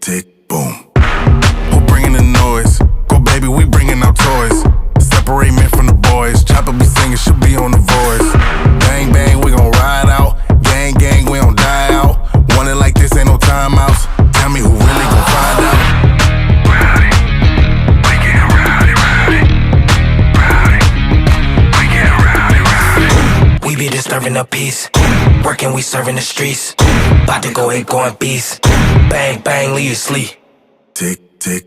tick, boom. Who bringing the noise? Go baby, we bringing our toys. Separate men from the boys. Chopper be singing, she'll be on the voice. Bang bang, we gon' ride out. Gang gang, we don't die out. Want it like this, ain't no timeouts. Tell me who really gon' find out. Rowdy, we get rowdy, rowdy, rowdy, we get rowdy, rowdy. We be disturbing the peace. Working, we serving the streets. About to go 8 going beast. Bang bang, leave you sleep. Tick tick.